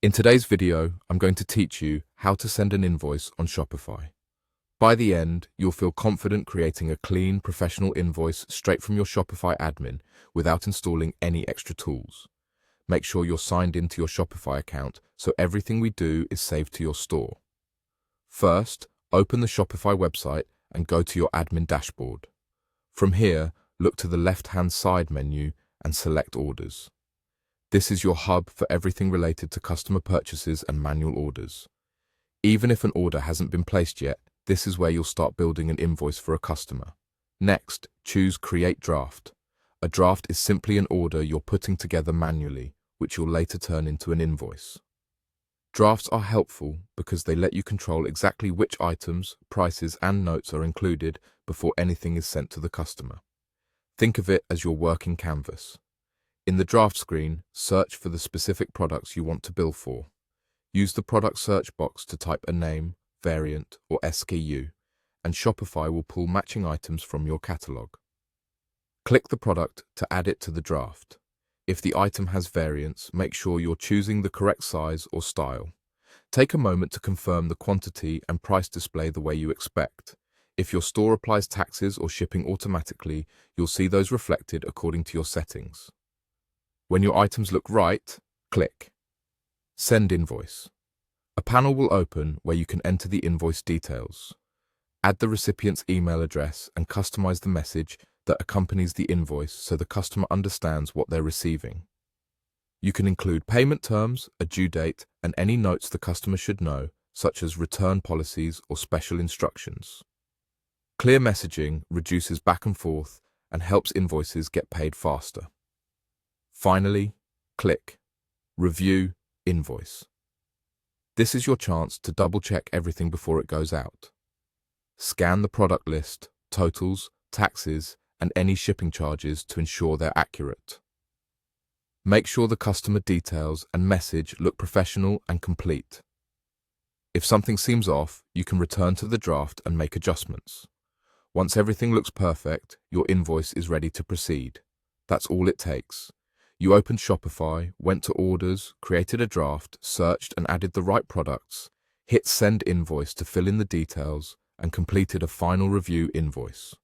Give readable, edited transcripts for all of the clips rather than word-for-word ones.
In today's video, I'm going to teach you how to send an invoice on Shopify. By the end, you'll feel confident creating a clean, professional invoice straight from your Shopify admin without installing any extra tools. Make sure you're signed into your Shopify account so everything we do is saved to your store. First, open the Shopify website and go to your admin dashboard. From here, look to the left-hand side menu and select Orders. This is your hub for everything related to customer purchases and manual orders. Even if an order hasn't been placed yet, this is where you'll start building an invoice for a customer. Next, choose Create Draft. A draft is simply an order you're putting together manually, which you'll later turn into an invoice. Drafts are helpful because they let you control exactly which items, prices, and notes are included before anything is sent to the customer. Think of it as your working canvas. In the draft screen, search for the specific products you want to bill for. Use the product search box to type a name, variant, or SKU, and Shopify will pull matching items from your catalog. Click the product to add it to the draft. If the item has variants, make sure you're choosing the correct size or style. Take a moment to confirm the quantity and price display the way you expect. If your store applies taxes or shipping automatically, you'll see those reflected according to your settings. When your items look right, click Send Invoice. A panel will open where you can enter the invoice details. Add the recipient's email address and customize the message that accompanies the invoice so the customer understands what they're receiving. You can include payment terms, a due date, and any notes the customer should know, such as return policies or special instructions. Clear messaging reduces back and forth and helps invoices get paid faster. Finally, click Review Invoice. This is your chance to double-check everything before it goes out. Scan the product list, totals, taxes, and any shipping charges to ensure they're accurate. Make sure the customer details and message look professional and complete. If something seems off, you can return to the draft and make adjustments. Once everything looks perfect, your invoice is ready to proceed. That's all it takes. You opened Shopify, went to Orders, created a draft, searched and added the right products, hit Send Invoice to fill in the details, and completed a final review invoice.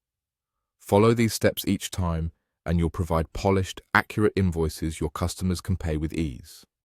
Follow these steps each time, and you'll provide polished, accurate invoices your customers can pay with ease.